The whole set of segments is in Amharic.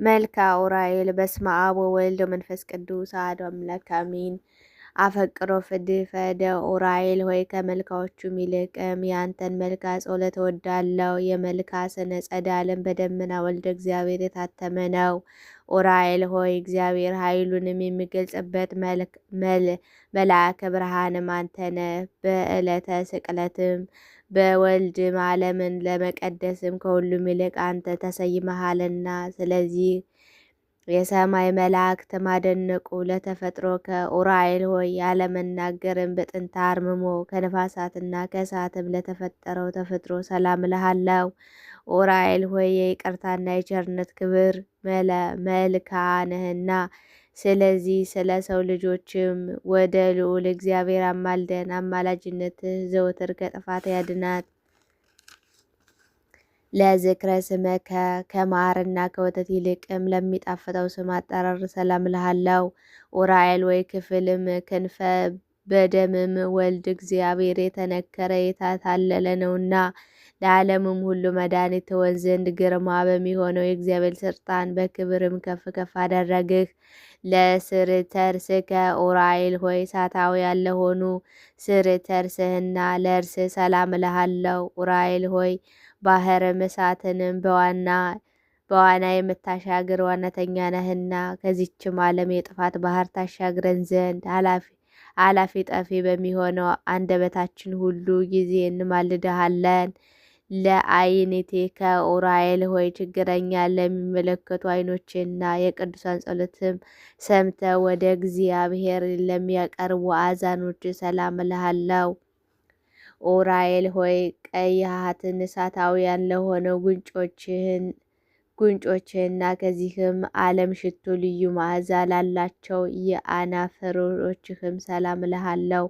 መልካ ኡራኤል በስመ አብ ወወልድ ወመንፈስ ቅዱስ አሐዱ አምላክ አሜን። አፈቅሮ ፈደ ኡራኤል ሆይ ከመልካዎቹም ይልቅም ያንተን መልካ ጸሎት እወዳለሁ። የመልካ ስነ ጸዳልን በደመና ወልደ እግዚአብሔር የታተመ ነው። ኡራኤል ሆይ እግዚአብሔር ኃይሉንም የሚገልጽበት መልአከ ብርሃንም አንተነ በዕለተ ስቅለትም በወልድም ዓለምን ለመቀደስም ከሁሉም ይልቅ አንተ ተሰይመሃልና። ስለዚህ የሰማይ መላእክት ማደነቁ። ለተፈጥሮ ከኡራኤል ሆይ ያለመናገርም በጥንተ አርምሞ ከነፋሳትና ከእሳትም ለተፈጠረው ተፈጥሮ ሰላም እልሃለሁ። ኡራኤል ሆይ የይቅርታና የቸርነት ክብር መልካ ነህና፣ ስለዚህ ስለ ሰው ልጆችም ወደ ልዑል እግዚአብሔር አማልደን። አማላጅነትህ ዘወትር ከጥፋት ያድናት። ለዝክረ ስመከ ከማርና ከወተት ይልቅም ለሚጣፍጠው ስም አጠራር ሰላም እልሃለሁ። ኡራኤል ወይ ክፍልም ክንፈ በደምም ወልድ እግዚአብሔር የተነከረ የታታለለ ነውና ለዓለምም ሁሉ መድኃኒት ትሆን ዘንድ ግርማ በሚሆነው የእግዚአብሔር ስልጣን በክብርም ከፍ ከፍ አደረግህ። ለስርተርስከ ኡራኤል ሆይ እሳታውያን ለሆኑ ስርተርስህና ለእርስህ ሰላም እልሃለሁ። ኡራኤል ሆይ ባህርም እሳትንም በዋና የምታሻግር ዋናተኛ ነህና ከዚችም ዓለም የጥፋት ባህር ታሻግረን ዘንድ አላፊ ጠፊ በሚሆነው አንደበታችን ሁሉ ጊዜ እንማልድሃለን። ለአይንቴከ ኡራኤል ሆይ ችግረኛ ለሚመለከቱ ዓይኖችና የቅዱሳን ጸሎትም ሰምተው ወደ እግዚአብሔር ለሚያቀርቡ አዛኖች ሰላም እልሃለሁ። ኡራኤል ሆይ ቀያሃትን እሳታውያን ለሆነው ጉንጮችህና ከዚህም ዓለም ሽቱ ልዩ መዓዛ ላላቸው የአናፍሮችህም ሰላም እልሃለሁ።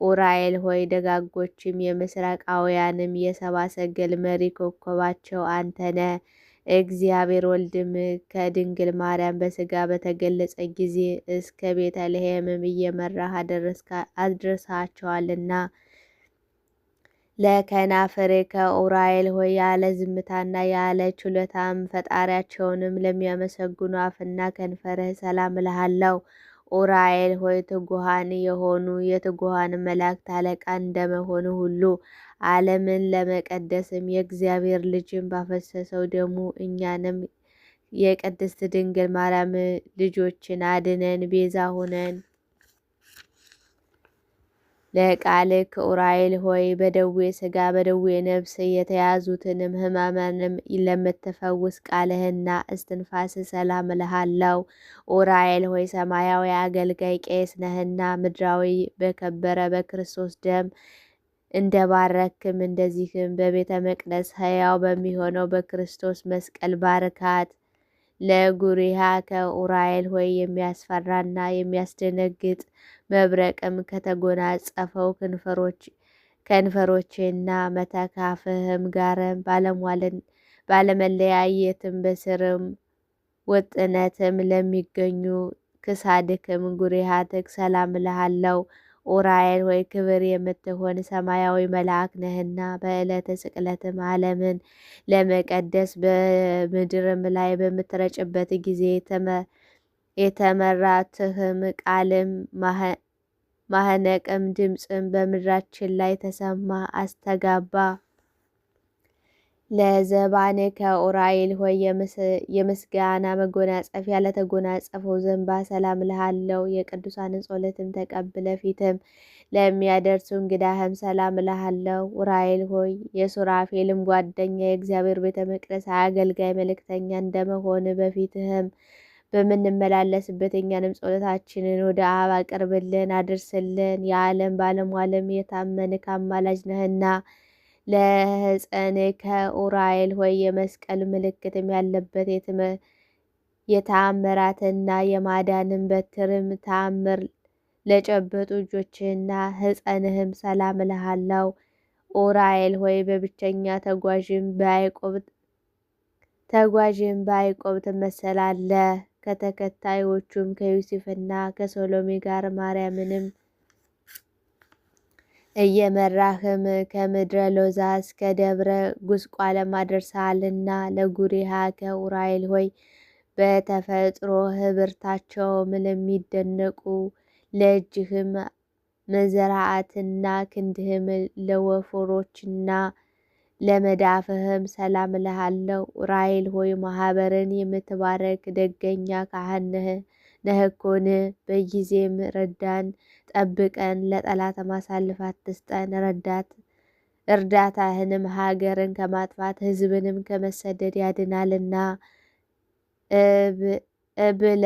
ኡራኤል ሆይ ደጋጎችም የምስራቃውያንም የሰብአ ሰገል መሪ ኮከባቸው አንተነ። እግዚአብሔር ወልድም ከድንግል ማርያም በሥጋ በተገለጸ ጊዜ እስከ ቤተልሔምም እየመራህ አድርሳቸዋልና። ለከናፍርከ ኡራኤል ሆይ ያለ ዝምታና ያለ ችሎታም ፈጣሪያቸውንም ለሚያመሰግኑ አፍና ከንፈርህ ሰላም እልሃለሁ። ኡራኤል ሆይ ትጉሃን የሆኑ የትጉሃን መላእክት አለቃ እንደመሆኑ ሁሉ ዓለምን ለመቀደስም የእግዚአብሔር ልጅን ባፈሰሰው ደሙ እኛንም የቅድስት ድንግል ማርያም ልጆችን አድነን፣ ቤዛ ሁነን። ለቃልክ ኡራኤል ሆይ በደዌ ሥጋ በደዌ ነፍስ የተያዙትንም ሕማማንም ለምትፈውስ ቃልህና እስትንፋስ ሰላም እልሃለሁ። ኡራኤል ሆይ ሰማያዊ አገልጋይ ቄስ ነህና ምድራዊ በከበረ በክርስቶስ ደም እንደባረክም እንደዚህም በቤተ መቅደስ ሕያው በሚሆነው በክርስቶስ መስቀል ባርካት። ለጉሪሃ ከኡራኤል ሆይ የሚያስፈራና የሚያስደነግጥ መብረቅም ከተጎናጸፈው ከንፈሮችና መተካፍህም ጋርም ባለመለያየትም በስርም ወጥነትም ለሚገኙ ክሳድክም ጉሪሃትክ ሰላም እልሃለሁ። ኡራኤል ሆይ ክብር የምትሆን ሰማያዊ መልአክ ነህና በዕለተ ስቅለትም ዓለምን ለመቀደስ በምድርም ላይ በምትረጭበት ጊዜ የተመራትህም ቃልም ማህነቅም ድምፅም በምድራችን ላይ ተሰማ አስተጋባ። ለዘባንከ ኡራኤል ሆይ የምስጋና መጎናጸፊያ ለተጎናጸፈው ዘንባ ሰላም እልሃለሁ። የቅዱሳንን ጸሎትም ተቀብለ ፊትም ለሚያደርሱ እንግዳህም ሰላም እልሃለሁ። ኡራኤል ሆይ የሱራፌልም ጓደኛ የእግዚአብሔር ቤተ መቅደስ አገልጋይ መልእክተኛ እንደመሆን በፊትህም በምንመላለስበት የእኛንም ጸሎታችንን ወደ አብ አቅርብልን አድርስልን። የዓለም ባለሟልም የታመንክ አማላጅ ነህና። ለሕፀንከ ኡራኤል ሆይ የመስቀል ምልክትም ያለበት የተአምራትና የማዳንም በትርም ተአምር ለጨበጡ እጆችህና ሕፀንህም ሰላም እልሃለሁ። ኡራኤል ሆይ በብቸኛ ተጓዥም በያዕቆብ ትመሰላለህ። ከተከታዮቹም ከዮሴፍና ከሰሎሜ ጋር ማርያምንም እየመራህም ከምድረ ሎዛ እስከ ደብረ ጉስቋለም አደርሰሃልና። ለጉሪሃ ከኡራኤል ሆይ በተፈጥሮ ህብርታቸውም ለሚደነቁ ለእጅህም መዘራአትና ክንድህም ለወፎሮችና ለመዳፍህም ሰላም እልሃለሁ። ኡራኤል ሆይ ማህበርን የምትባረክ ደገኛ ካህን ነህኮን። በጊዜም ረዳን፣ ጠብቀን፣ ለጠላት አሳልፈህ አትስጠን። እርዳታህንም ሀገርን ከማጥፋት ሕዝብንም ከመሰደድ ያድናልና። እብለ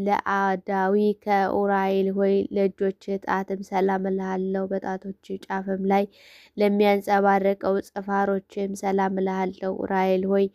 ለአዳዊ ከኡራኤል ሆይ ለእጆች ጣትም ሰላም እልሃለሁ። በጣቶች ጫፍም ላይ ለሚያንጸባርቀው ጽፋሮችም ሰላም እልሃለሁ። ኡራኤል ሆይ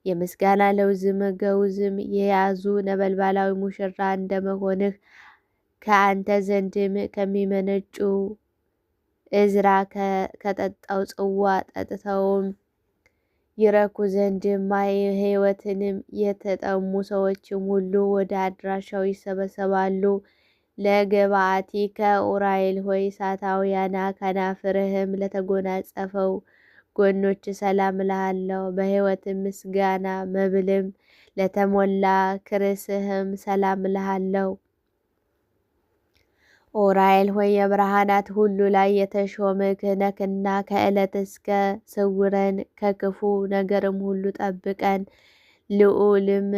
የምስጋና ለውዝም ገውዝም የያዙ ነበልባላዊ ሙሽራ እንደመሆንህ ከአንተ ዘንድም ከሚመነጩ እዝራ ከጠጣው ጽዋ ጠጥተውም ይረኩ ዘንድ ማየ ሕይወትንም የተጠሙ ሰዎችም ሁሉ ወደ አድራሻው ይሰበሰባሉ። ለገባአቲ ከኡራኤል ሆይ እሳታውያና ከናፍርህም ለተጎናጸፈው ጎኖች ሰላም እልሃለሁ። በሕይወትም ምስጋና መብልም ለተሞላ ክርስህም ሰላም እልሃለሁ። ኡራኤል ሆይ የብርሃናት ሁሉ ላይ የተሾምክ ነህና ከዕለት እስከ ሰውረን ከክፉ ነገርም ሁሉ ጠብቀን። ልዑልም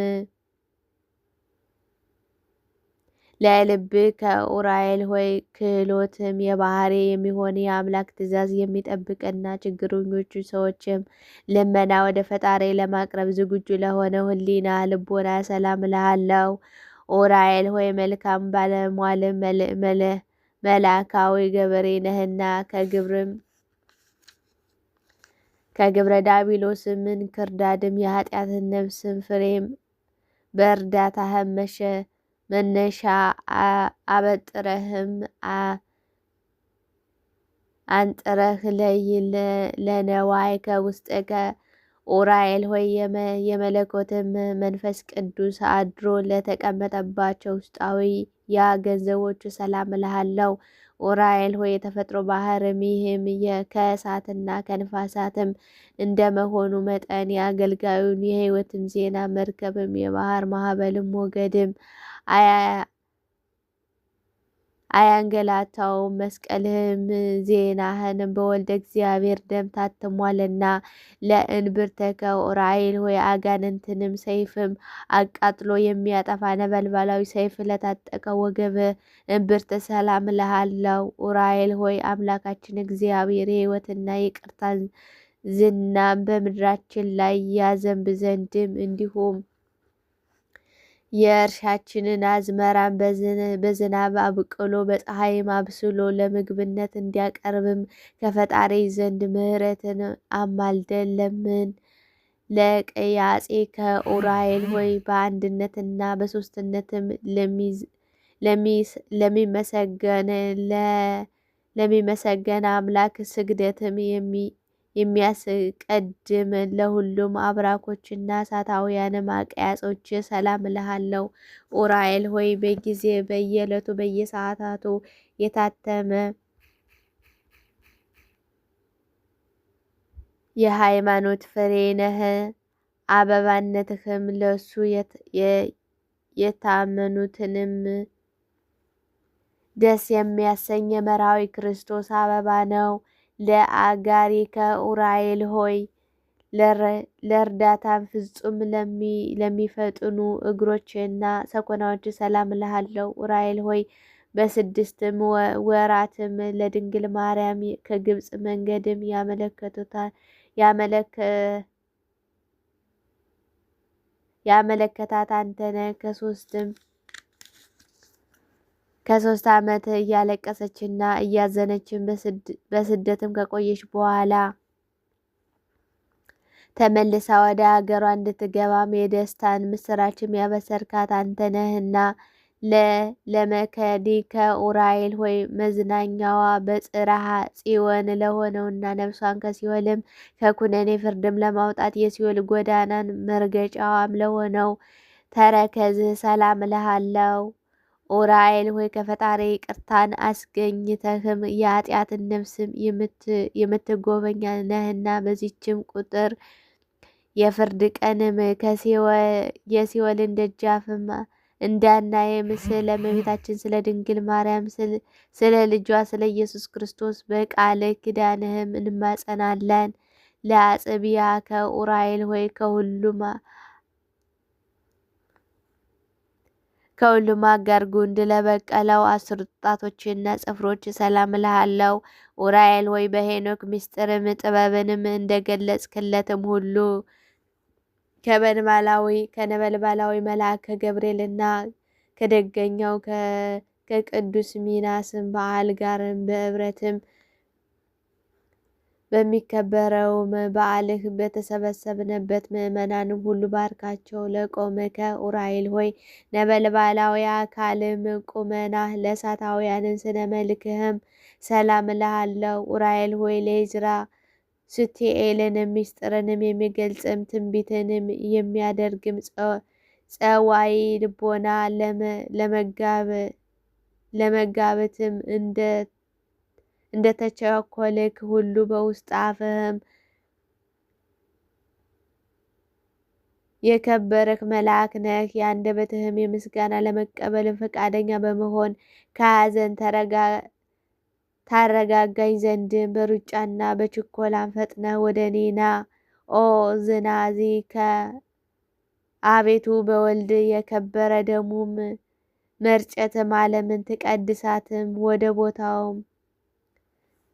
ለልብ ከኡራኤል ሆይ ክህሎትም የባህሪ የሚሆን የአምላክ ትእዛዝ የሚጠብቅና ችግረኞቹ ሰዎችም ልመና ወደ ፈጣሪ ለማቅረብ ዝግጁ ለሆነው ሕሊና ልቦና ሰላም እልሃለሁ። ኡራኤል ሆይ መልካም ባለሟልም መላካዊ ገበሬ ነህና ከግብረ ዳቢሎስም እንክርዳድም የኃጢአትን ነፍስም ፍሬም በእርዳታህም መነሻ አበጥረህም አንጥረህ ለይ ለነዋይ ከውስጥከ ኡራኤል ሆይ የመለኮትም መንፈስ ቅዱስ አድሮ ለተቀመጠባቸው ውስጣዊ ያ ገንዘቦቹ ሰላም እልሃለሁ። ኡራኤል ሆይ የተፈጥሮ ባህርም ይህም ከእሳትና ከንፋሳትም እንደመሆኑ መጠን የአገልጋዩን የሕይወትም ዜና መርከብም የባህር ማዕበልም ሞገድም አያንገላታውም። መስቀልህም ዜናህን በወልደ እግዚአብሔር ደም ታትሟልና። ለእንብርተከ ኡራኤል ሆይ አጋንንትንም ሰይፍም አቃጥሎ የሚያጠፋ ነበልባላዊ ሰይፍ ለታጠቀ ወገብ እምብርት ሰላም እልሃለሁ። ኡራኤል ሆይ አምላካችን እግዚአብሔር የሕይወትና የይቅርታን ዝናም በምድራችን ላይ ያዘንብ ዘንድም እንዲሁም የእርሻችንን አዝመራን በዝናብ አብቅሎ በፀሐይም አብስሎ ለምግብነት እንዲያቀርብም ከፈጣሪ ዘንድ ምሕረትን አማልደን ለምን። ለቀያጼ ከኡራኤል ሆይ በአንድነትና በሦስትነትም ለሚመሰገን አምላክ ስግደትም የሚያስቀድም ለሁሉም አብራኮችና እሳታውያንም አቀያጾች ሰላም እልሃለሁ። ኡራኤል ሆይ በጊዜ በየዕለቱ በየሰዓታቱ የታተመ የሃይማኖት ፍሬ ነህ። አበባነትህም ለሱ የታመኑትንም ደስ የሚያሰኝ የመራዊ ክርስቶስ አበባ ነው። ለአጋሪ ከኡራኤል ሆይ ለእርዳታም ፍጹም ለሚፈጥኑ እግሮችና ሰኮናዎች ሰላም እልሃለሁ። ኡራኤል ሆይ በስድስትም ወራትም ለድንግል ማርያም ከግብፅ መንገድም ያመለከታት አንተነ ከሶስት ዓመት እያለቀሰችና እያዘነችን በስደትም ከቆየች በኋላ ተመልሳ ወደ ሀገሯ እንድትገባም የደስታን ምስራችም ያበሰርካት አንተ ነህና። ለመከዲ ከኡራኤል ሆይ መዝናኛዋ በጽርሐ ጽዮን ለሆነውና ነፍሷን ከሲኦልም ከኩነኔ ፍርድም ለማውጣት የሲኦል ጎዳናን መርገጫዋም ለሆነው ተረከዝህ ሰላም እልሃለሁ። ኡራኤል ሆይ ከፈጣሪ ይቅርታን አስገኝተህም የኃጢአትን ነፍስም የምትጎበኛ ነህና በዚችም ቁጥር የፍርድ ቀንም የሲኦልን ደጃፍም እንዳናየም ስለ እመቤታችን ስለ ድንግል ማርያም ስለ ልጇ ስለ ኢየሱስ ክርስቶስ በቃል ኪዳንህም እንማጸናለን። ለአጽብያ ከኡራኤል ሆይ ከሁሉም አጋር ጉንድ ለበቀለው 10 ጣቶችና ጽፍሮች ሰላም እልሃለሁ። ኡራኤል ሆይ በሄኖክ ምስጢርም ጥበብንም እንደገለጽክለትም ሁሉ ከነበልባላዊ መልአክ ከገብርኤልና ከደገኛው ከቅዱስ ሚናስም በዓል ጋርም በኅብረትም በሚከበረውም በዓልህ በተሰበሰብንበት ምዕመናንም ሁሉ ባርካቸው። ለቆምከ ኡራኤል ሆይ ነበልባላዊ አካልም ቁመናህ ለእሳታውያንን ስነ መልክህም ሰላም እልሃለሁ። ኡራኤል ሆይ ለዕዝራ ሱቱኤልን ምስጢርንም የሚገልጽም ትንቢትንም የሚያደርግም ጸዋይ ልቦና ለመጋበትም እንደተቸኮልክ ሁሉ በውስጥ አፍህም የከበርክ መልአክ ነህ። የአንደበትህም የምስጋና ለመቀበልም ፈቃደኛ በመሆን ከሐዘን ታረጋጋኝ ዘንድም በሩጫና በችኮላም ፈጥነህ ወደ እኔ ና። ኦ ዝናዚ አቤቱ በወልድ የከበረ ደሙም መርጨትም ዓለምን ትቀድሳትም ወደ ቦታውም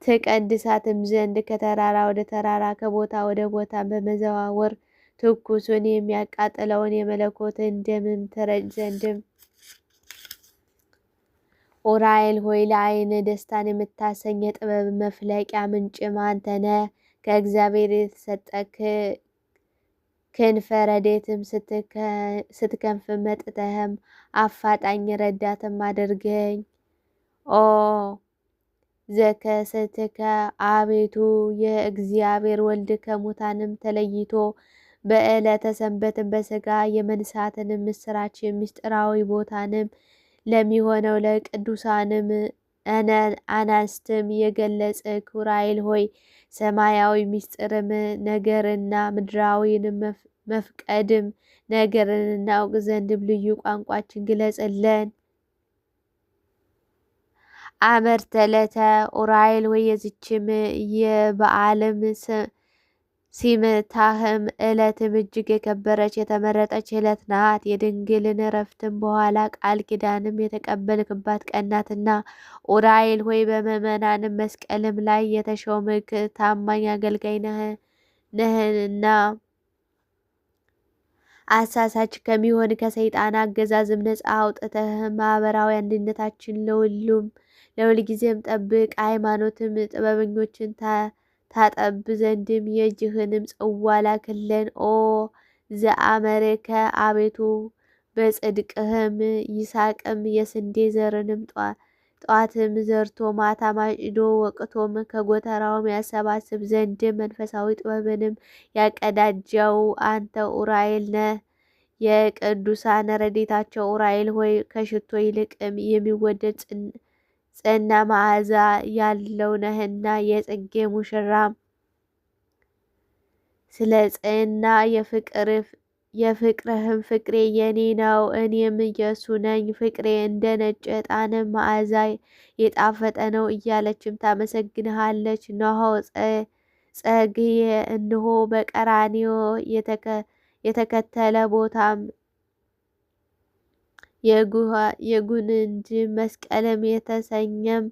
ትቀድሳትም ዘንድ ከተራራ ወደ ተራራ ከቦታ ወደ ቦታ በመዘዋወር ትኩሱን የሚያቃጥለውን የመለኮትን ደምም ትረጭ ዘንድም ኡራኤል ሆይ ለዓይን ደስታን የምታሰኝ የጥበብ መፍለቂያ ምንጭም አንተ ነህ። ከእግዚአብሔር የተሰጠክ ክንፈ ረድኤትም ስትከንፍ መጥተህም አፋጣኝ ረዳትም አድርገኝ። ኦ ዘከስትከ አቤቱ የእግዚአብሔር ወልድ ከሙታንም ተለይቶ በዕለተ ሰንበትን በሥጋ የመንሳትንም ምስራች ምስጢራዊ ቦታንም ለሚሆነው ለቅዱሳንም አናስትም የገለጽክ ኡራኤል ሆይ ሰማያዊ ምስጢርም ነገርና ምድራዊንም መፍቀድም ነገርን እናውቅ ዘንድም ልዩ ቋንቋችን ግለጽልን። አመርተለተ ኡራኤል ሆይ የዚችም የበዓለም ሲምታህም ዕለትም እጅግ የከበረች የተመረጠች ዕለት ናት። የድንግልን እረፍትም በኋላ ቃል ኪዳንም የተቀበልክባት ቀን ናትና ኡራኤል ሆይ በምዕመናንም መስቀልም ላይ የተሾምክ ታማኝ አገልጋይ ነህና አሳሳች ከሚሆን ከሰይጣን አገዛዝም ነፃ አውጥተህ ማህበራዊ አንድነታችን ለሁል ጊዜም ጠብቅ። ሃይማኖትም ጥበበኞችን ታጠብ ዘንድም የእጅህንም ጽዋ ላክልን። ኦ ዘአመርከ አቤቱ በጽድቅህም ይስሐቅም የስንዴ ዘርንም ጧትም ዘርቶ ማታ ማጭዶ ወቅቶም ከጎተራውም ያሰባስብ ዘንድም መንፈሳዊ ጥበብንም ያቀዳጀው አንተ ኡራኤል ነህ። የቅዱሳን ረድኤታቸው ኡራኤል ሆይ ከሽቶ ይልቅም የሚወደድ ጽና መዓዛ ያለው ነህና የጽጌ ሙሽራም ስለ ጽና የፍቅርህም ፍቅሬ የኔ ነው እኔም የሱ ነኝ፣ ፍቅሬ እንደ ነጭ ዕጣንም መዓዛ የጣፈጠ ነው እያለችም ታመሰግንሃለች። ነሆ ጸግዬ እንሆ በቀራንዮ የተከተለ ቦታም የጉንድ መስቀልም የተሰኘም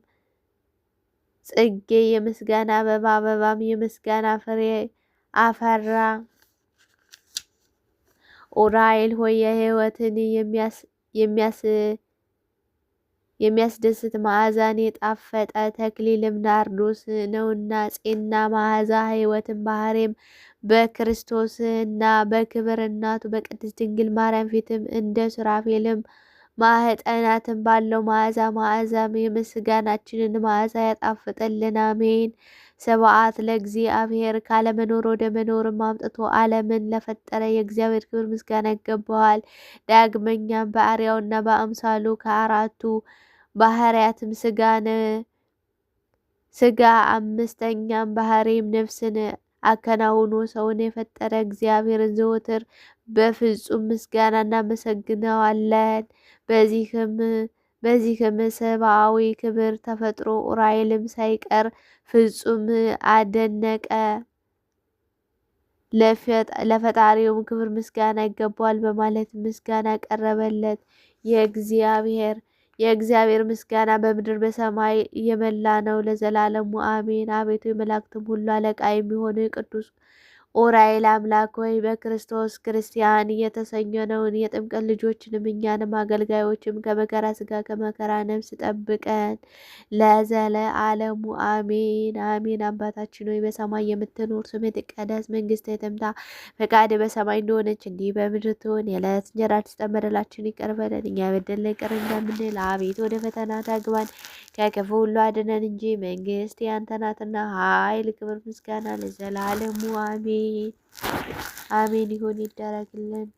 ጽጌ የምስጋና አበባም የምስጋና ፍሬ አፈራ። ኡራኤል ሆይ የሕይወትን የሚያስደስት መዓዛን የጣፈጠ ተክሊልም ናርዶስ ነውና ጼና መዓዛ ሕይወትን ባህሬም በክርስቶስ እና በክብር እናቱ በቅድስት ድንግል ማርያም ፊትም እንደ ሱራፌልም ማህጠናትን ባለው መዓዛም የምስጋናችንን መዓዛ ያጣፍጥልን። አሜን። ስብሐት ለእግዚአብሔር ካለመኖር ወደ መኖርም አምጥቶ ዓለምን ለፈጠረ የእግዚአብሔር ክብር ምስጋና ይገባዋል። ዳግመኛም በአርአያውና በአምሳሉ ከአራቱ ባህርያትም ስጋ አምስተኛም ባህሪም ነፍስን አከናውኖ ሰውን የፈጠረ እግዚአብሔርን ዘወትር በፍጹም ምስጋና እናመሰግነዋለን። በዚህም ሰብአዊ ክብር ተፈጥሮ ኡራኤልም ሳይቀር ፍጹም አደነቀ። ለፈጣሪውም ክብር ምስጋና ይገባዋል በማለት ምስጋና ቀረበለት። የእግዚአብሔር ምስጋና በምድር በሰማይ የመላ ነው ለዘላለሙ አሜን። አቤቱ የመላእክትም ሁሉ አለቃ የሚሆን ቅዱስ ኡራኤል አምላክ ሆይ በክርስቶስ ክርስቲያን የተሰኘነውን የጥምቀት ልጆችንም እኛንም አገልጋዮችም ከመከራ ስጋ ከመከራ ነፍስ ጠብቀን ለዘለዓለሙ አሜን አሜን። አባታችን ሆይ በሰማይ የምትኖር ስምህ ይቀደስ፣ መንግስትህ ትምጣ፣ ፈቃድህ በሰማይ እንደሆነች እንዲህ በምድር ትሁን። የዕለት እንጀራችንን ስጠን፣ በደላችንን ይቅር በለን እኛ የበደሉንን ይቅር እንደምንል፣ አቤቱ ወደ ፈተና አታግባን ከክፉ ሁሉ አድነን እንጂ መንግስት ያንተ ናትና፣ ኃይል፣ ክብር፣ ምስጋና ለዘላለሙ አሜን አሜን። ይሁን ይደረግልን።